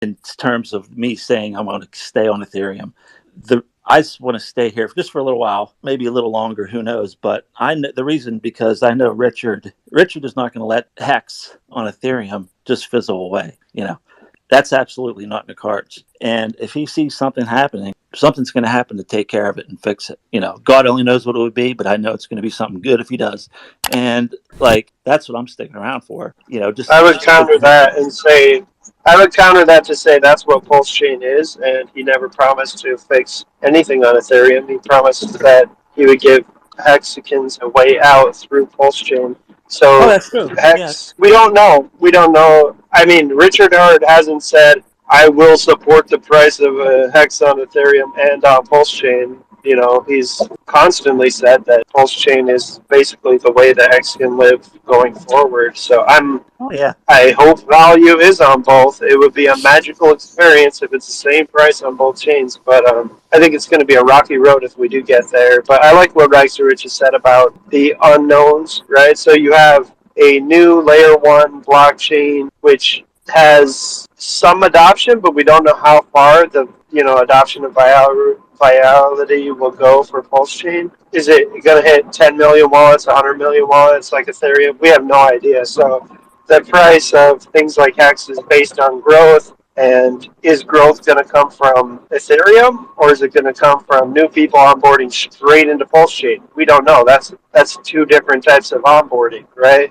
in terms of me saying I want to stay on Ethereum. I just want to stay here just for a little while, maybe a little longer, who knows. But I know the reason, because I know Richard is not going to let Hex on Ethereum just fizzle away. That's absolutely not in the cards. And if he sees something happening, something's going to happen to take care of it and fix it. God only knows what it would be, but I know it's going to be something good if he does. And that's what I'm sticking around for. I would counter that to say that's what Pulsechain is, and he never promised to fix anything on Ethereum. He promised that he would give Hexicans a way out through Pulsechain. So that's true. Hex, we don't know. We don't know. I mean, Richard Hart hasn't said, I will support the price of a Hex on Ethereum and on Pulsechain. He's constantly said that Pulsechain is basically the way that Hex can live going forward. So I hope value is on both. It would be a magical experience if it's the same price on both chains. But I think it's going to be a rocky road if we do get there. But I like what Rich has said about the unknowns, right? So you have a new layer 1 blockchain, which has some adoption, but we don't know how far the adoption of viality will go for Pulsechain. Is it going to hit 10 million wallets, 100 million wallets like Ethereum? We have no idea. So the price of things like Hex is based on growth. And is growth going to come from Ethereum, or is it going to come from new people onboarding straight into Pulsechain? We don't know. That's two different types of onboarding, right?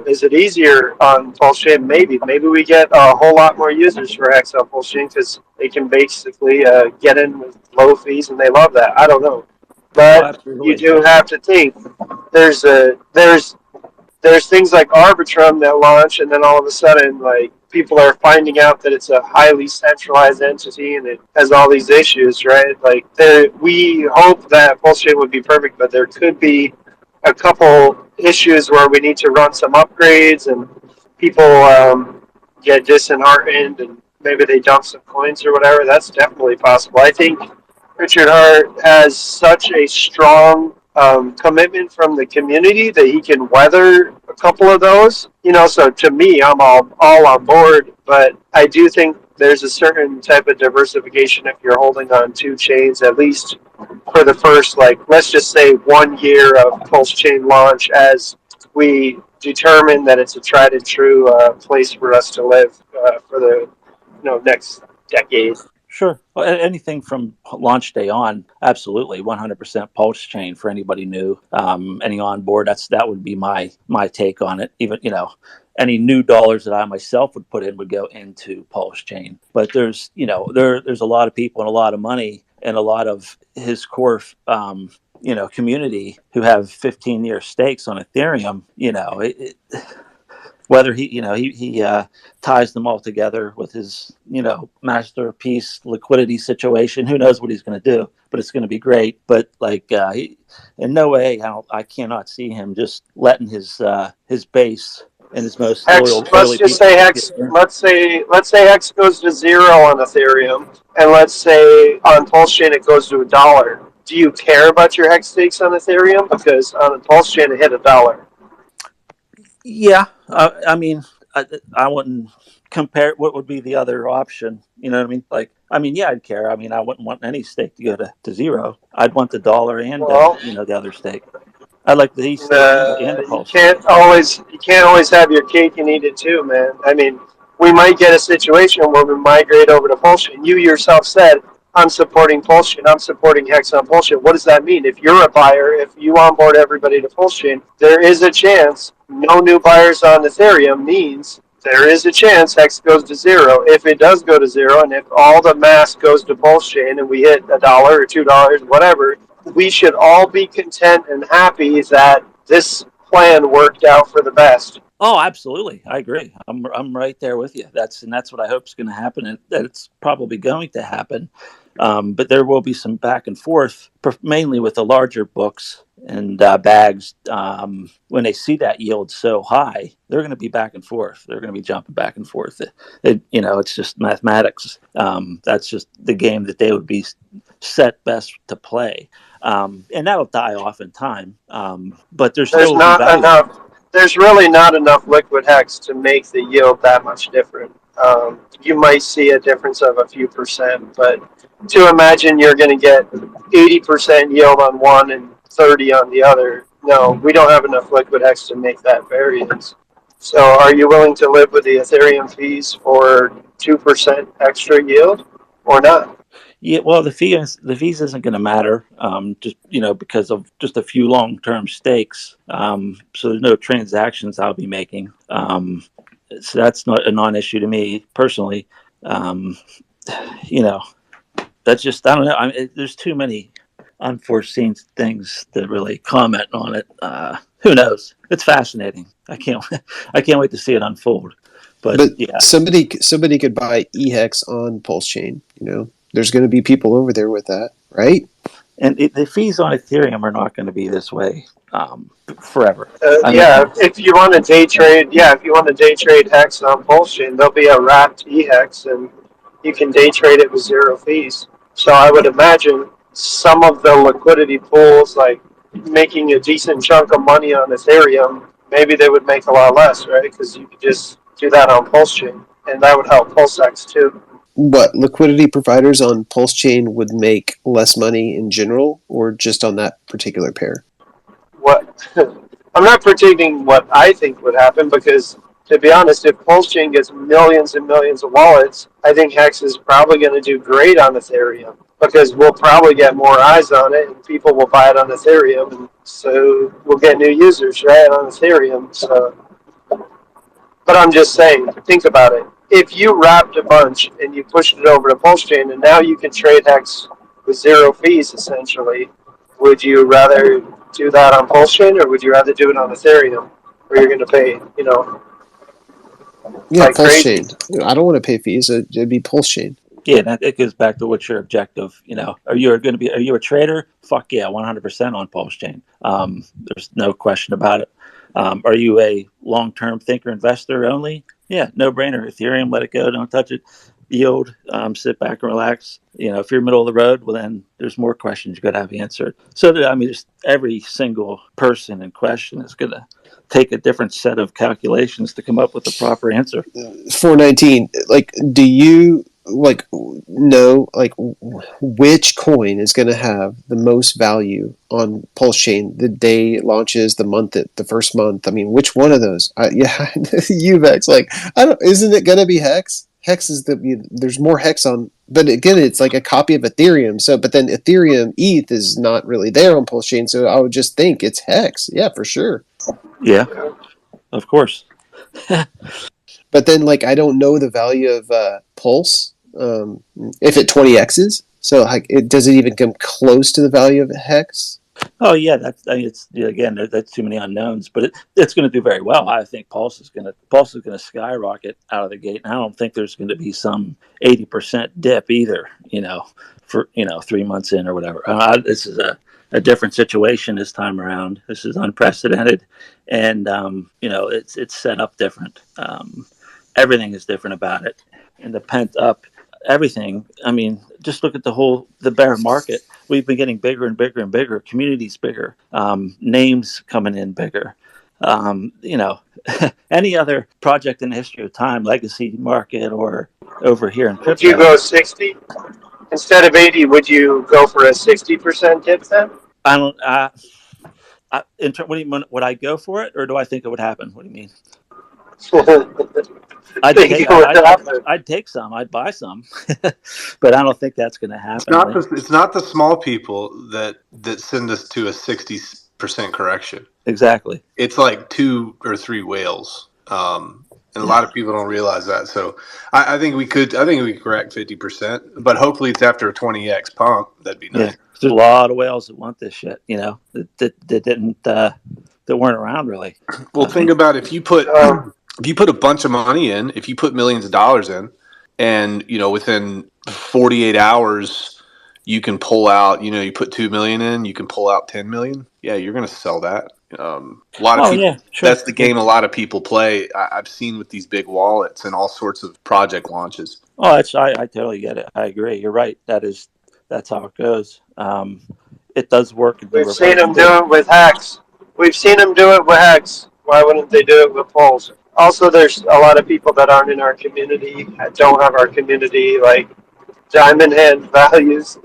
Is it easier on Pulsechain? Maybe. Maybe we get a whole lot more users for Hex on Pulsechain because they can basically get in with low fees, and they love that. I don't know. But you do have to think there's things like Arbitrum that launch, and then all of a sudden, people are finding out that it's a highly centralized entity and it has all these issues, right? We hope that Pulsechain would be perfect, but there could be a couple issues where we need to run some upgrades and people get disheartened and maybe they dump some coins or whatever. That's definitely possible. I think Richard Hart has such a strong commitment from the community that he can weather a couple of those. So to me, I'm all on board, but I do think there's a certain type of diversification if you're holding on two chains, at least for the first, let's just say 1 year of Pulsechain launch, as we determine that it's a tried and true place for us to live for the next decade. Sure. Well, anything from launch day on, absolutely, 100% Pulsechain for anybody new, any on board. That would be my take on it. Even any new dollars that I myself would put in would go into Pulsechain. But there's there's a lot of people and a lot of money and a lot of his core community who have 15-year stakes on Ethereum. Whether he ties them all together with his masterpiece liquidity situation, who knows what he's going to do? But it's going to be great. But in no way, I cannot see him just letting his base and his most loyal. Let's just say Hex. Let's say Hex goes to 0 on Ethereum, and let's say on Pulsechain it goes to $1. Do you care about your Hex stakes on Ethereum? Because on Pulsechain it hit $1. Yeah, I mean, I wouldn't compare. What would be the other option? You know what I mean? Yeah, I'd care. I mean, I wouldn't want any stake to go to 0. I'd want the dollar and the other stake. I'd like the stake and the Pulse. You can't always have your cake and eat it too, man. I mean, we might get a situation where we migrate over to Pulsechain. You yourself said, I'm supporting Pulsechain. I'm supporting Hex on Pulsechain. What does that mean? If you're a buyer, if you onboard everybody to Pulsechain, there is a chance no new buyers on Ethereum means there is a chance Hex goes to 0. If it does go to 0, and if all the mass goes to Pulsechain and we hit $1 or $2, whatever, we should all be content and happy that this plan worked out for the best. Oh, absolutely. I agree. I'm right there with you. That's what I hope is going to happen, and that it's probably going to happen. But there will be some back and forth, mainly with the larger books and bags. When they see that yield so high, they're going to be back and forth. They're going to be jumping back and forth. It's just mathematics. That's just the game that they would be set best to play. And that'll die off in time. But there's not enough. There's really not enough liquid Hex to make the yield that much different. you might see a difference of a few percent. But to imagine you're going to get 80% yield on one and 30 on the other, no, we don't have enough liquid X to make that variance. So are you willing to live with the Ethereum fees for 2% extra yield or not? Yeah, well, the fees isn't going to matter, just because of just a few long-term stakes. So there's no transactions I'll be making. So that's not a non-issue to me personally. Um, you know, that's just I don't know. There's too many unforeseen things to really comment on it. Who knows? It's fascinating. I can't wait to see it unfold. But But yeah, somebody could buy eHex on Pulsechain. There's going to be people over there with that, right? and the fees on Ethereum are not going to be this way forever. I mean, Yeah, if you want to day trade, if you want to day trade hex on Pulsechain, there'll be a wrapped eHex, and you can day trade it with zero fees. So I would imagine some of the liquidity pools, like making a decent chunk of money on Ethereum, maybe they would make a lot less, right? Because you could just do that on Pulsechain, and that would help Pulsex too. What liquidity providers on Pulsechain would make less money in general, or just on that particular pair? What I'm not predicting what I think would happen because, to be honest, if Pulsechain gets millions and millions of wallets, I think Hex is probably going to do great on Ethereum because we'll probably get more eyes on it and people will buy it on Ethereum, and so we'll get new users right on Ethereum. So, but I'm just saying, think about it. If you wrapped a bunch and you pushed it over to Pulsechain, and now you can trade Hex with zero fees, essentially, would you rather do that on Pulsechain, or would you rather do it on Ethereum, where you're going to pay, Yeah, like crazy? Pulsechain. I don't want to pay fees. It'd be Pulsechain. yeah, that it goes back to what's your objective. Are you a trader? Fuck yeah, 100% on Pulse Chain. There's no question about it. Are you a long-term thinker investor only? Yeah, no brainer. Ethereum, let it go, don't touch it. Yield, sit back and relax. If you're middle of the road, well, then there's more questions you got to have answered. So that, just every single person in question is going to take a different set of calculations to come up with the proper answer. 419. Like, do you know which coin is going to have the most value on Pulsechain the day it launches, the first month? I mean, which one of those? UVEX. Like, I don't. Isn't it going to be Hex? Hex is there's more Hex on, but again, it's like a copy of Ethereum. So, but then Ethereum ETH is not really there on Pulsechain. So I would just think it's Hex. Yeah, for sure. Yeah, of course. But then, I don't know the value of Pulse if it 20x's. So, does it even come close to the value of Hex? Oh yeah, it's again that's too many unknowns, but it's going to do very well. I think Pulse is going to skyrocket out of the gate. And I don't think there's going to be some 80% dip either. For 3 months in or whatever. This is a different situation this time around. This is unprecedented, and it's set up different. Everything is different about it, and the pent up everything. Just look at the bear market. We've been getting bigger and bigger and bigger. Communities bigger. Names coming in bigger. Um, you know, any other project in the history of time, legacy market or over here in Would you crypto. go 60 instead of 80? Would you go for a 60% dip then? I don't. What do you mean? Would I go for it, or do I think it would happen? What do you mean? I'd Think take. it would happen. I'd take some. I'd buy some, but I don't think that's going to happen. It's not the small people that send us to a 60% correction. Exactly. It's like 2 or 3 whales, and a lot of people don't realize that. So I think we could correct 50%, but hopefully it's after a 20x pump. That'd be nice. Yeah, there's a lot of whales that want this shit. That didn't that weren't around really. Well, think about if you put a bunch of money in, if you put millions of dollars in, and within 48 hours you can pull out. You put 2 million in, you can pull out 10 million. Yeah, you're going to sell that. A lot of people. Yeah, sure. That's the game a lot of people play. I've seen with these big wallets and all sorts of project launches. Oh, I totally get it. I agree. You're right. That's how it goes. It does work. We've seen them do it with Hex. We've seen them do it with Hex. Why wouldn't they do it with Pulse? also there's a lot of people that aren't in our community, don't have our community like diamond hand values,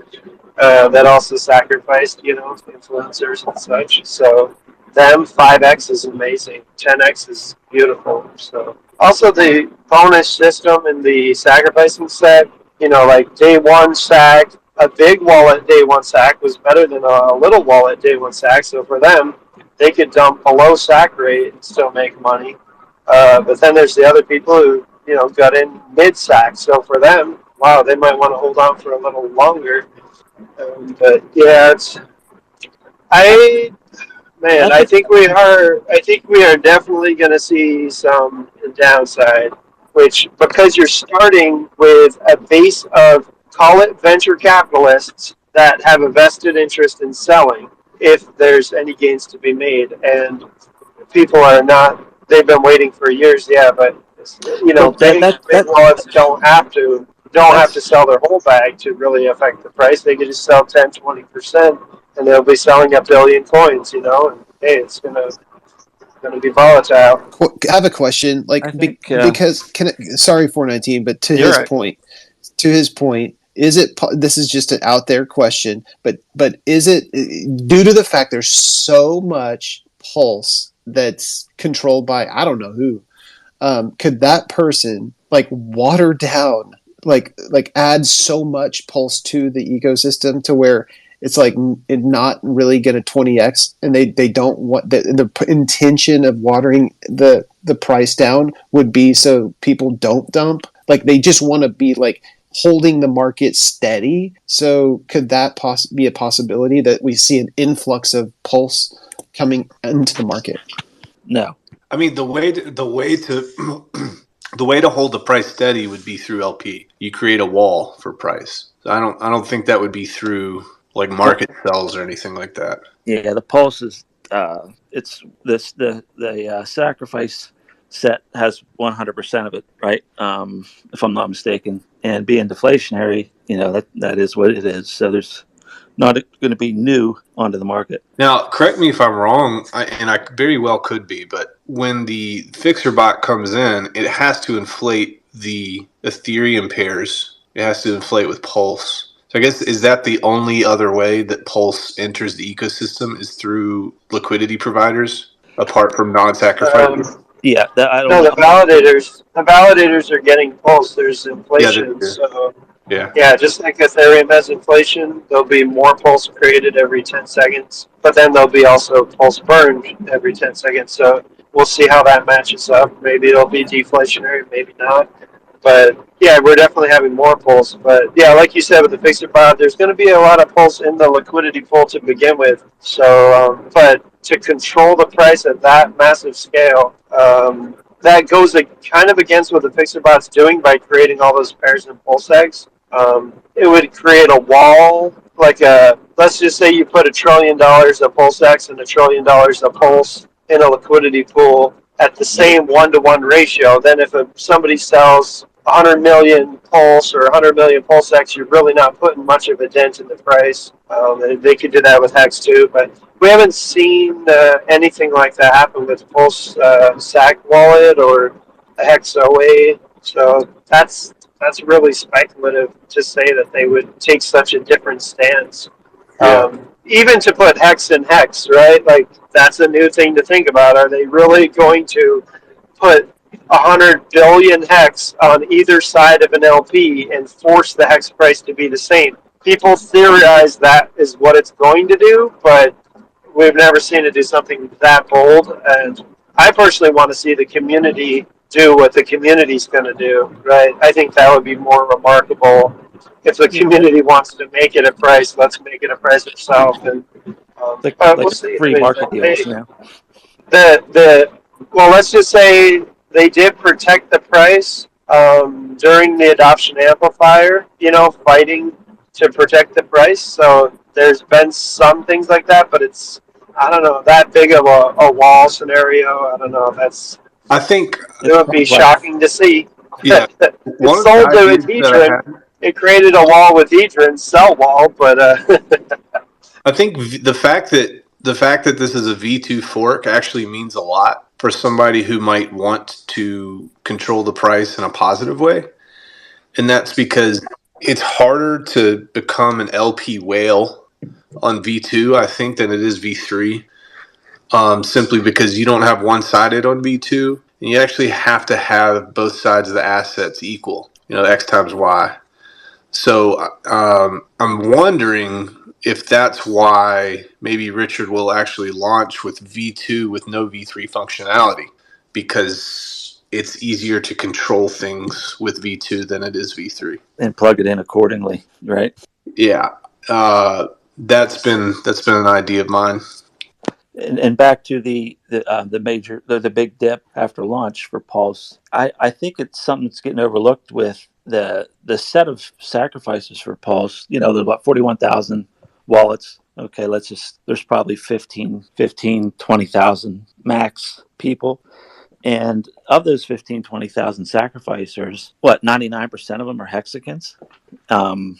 that also sacrificed, influencers and such. So them 5x is amazing, 10x is beautiful. So also the bonus system and the sacrificing set, like day one sack, a big wallet day one sack was better than a little wallet day one sack. So for them, they could dump below sack rate and still make money. But then there's the other people who got in mid sack. So for them, wow, they might want to hold on for a little longer. But yeah, I man, That's I a, think we are. I think we are definitely going to see some downside, which because you're starting with a base of, call it, venture capitalists that have a vested interest in selling if there's any gains to be made, and people are not. They've been waiting for years, yeah, but well, big wallets don't have to that's sell their whole bag to really affect the price. They can just sell 10, 20%, and they'll be selling a billion coins, and hey, it's gonna be volatile. I have a question, like I think because sorry 419, but you're right. to his point, is it? This is just an out there question, but is it due to the fact there's so much pulse that's controlled by I don't know who? Could that person like water down, like add so much pulse to the ecosystem to where it's like not really going to 20x, and they don't want the intention of watering the price down would be so people don't dump, like they just want to be like holding the market steady. So could that be a possibility that we see an influx of pulse coming into the market? No. I mean, the way to the way to hold the price steady would be through LP. You create a wall for price. So I don't think that would be through like market sells or anything like that. Yeah, the pulse is it's this the sacrifice set has 100% of it, right? If I'm not mistaken, and being deflationary, that is what it is. So there's not going to be new onto the market. Now, correct me if I'm wrong, and I very well could be, but when the fixer bot comes in, it has to inflate the Ethereum pairs. It has to inflate with Pulse. So I guess, is that the only other way that Pulse enters the ecosystem is through liquidity providers, apart from non-sacrifice? Yeah, I don't No, know. the validators are getting pulse. There's Yeah, inflation, so yeah. yeah, just like Ethereum has inflation, there'll be more pulse created every 10 seconds, but then there'll be also pulse burned every 10 seconds. So we'll see how that matches up. Maybe it'll be deflationary, maybe not. But yeah, we're definitely having more pulse. But yeah, like you said with the fixer bot, there's going to be a lot of pulse in the liquidity pool to begin with. So, but to control the price at that massive scale, that goes kind of against what the fixer bot's doing by creating all those pairs and pulse eggs. It would create a wall, let's just say you put $1 trillion of Pulsex and $1 trillion of Pulse in a liquidity pool at the same 1-to-1 ratio. Then if somebody sells 100 million Pulse or 100 million Pulsex, you're really not putting much of a dent in the price. They could do that with Hex too, but we haven't seen anything like that happen with Pulse SAC wallet or a Hex OA. So that's really speculative to say that they would take such a different stance. Yeah. Even to put Hex in Hex, right? Like, that's a new thing to think about. Are they really going to put 100 billion Hex on either side of an LP and force the Hex price to be the same? People theorize that is what it's going to do, but we've never seen it do something that bold. And I personally want to see the community do what the community's going to do, right? I think that would be more remarkable. If the community wants to make it a price, let's make it a price itself. And Like we'll see. free market deals now. Well, let's just say they did protect the price during the adoption amplifier. Fighting to protect the price. So there's been some things like that, but it's, I don't know, that big of a wall scenario. I don't know. I think It would be shocking to see. Yeah. It sold to Hedron. It created a wall with Hedron, sell wall, but I think the fact that this is a V2 fork actually means a lot, for somebody who might want to control the price in a positive way. And that's because it's harder to become an LP whale on V2, I think, than it is V3. Simply because you don't have one-sided on V2, and you actually have to have both sides of the assets equal, X times Y. So I'm wondering if that's why maybe Richard will actually launch with V2 with no V3 functionality, because it's easier to control things with V2 than it is V3. And plug it in accordingly, right? Yeah, that's been an idea of mine. And back to the big dip after launch for Pulse. I think it's something that's getting overlooked with the set of sacrifices for Pulse. There's about 41,000 wallets. Okay, there's probably 20,000 max people. And of those 20,000 sacrificers, 99% of them are hexagons. And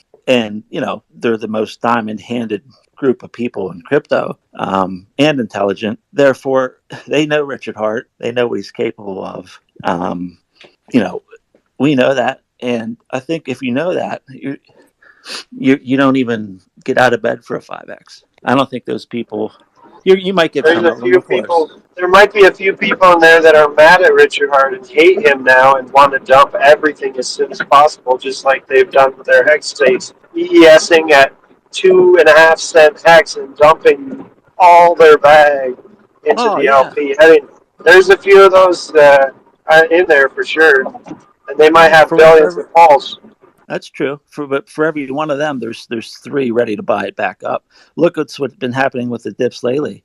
they're the most diamond-handed group of people in crypto, and intelligent. Therefore, they know Richard Hart. They know what he's capable of. We know that, and I think if you know that, you don't even get out of bed for a 5x. I don't think those people. You might get There's some a of them, few of course. people. There might be a few people in there that are mad at Richard Hart and hate him now and want to dump everything as soon as possible, just like they've done with their hex stakes, ESing at 2.5 cent hex and dumping all their bag into Oh the yeah, LP. I mean, there's a few of those in there for sure, and they might yeah. have billions of pulse. That's true. But for every one of them, there's three ready to buy it back up. Look at what's been happening with the dips lately.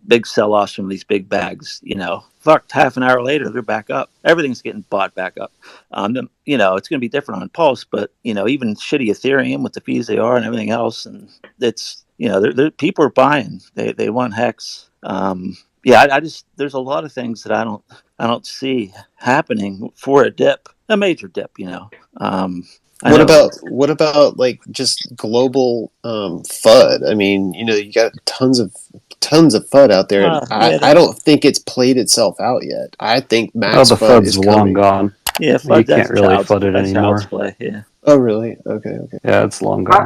Big sell-offs from these big bags. Half an hour later, they're back up. Everything's getting bought back up. It's going to be different on Pulse, but even shitty Ethereum with the fees they are and everything else, and it's people are buying. They want hex. I just there's a lot of things that I don't see happening for a dip, a major dip. What about like just global FUD? I mean, you got tons of FUD out there, and I don't think it's played itself out yet. I think max the FUD FUD's is long coming. gone. Yeah, You FUD, can't really FUD it that's child's anymore. play. Yeah. Oh, really? Okay. Yeah, it's long gone.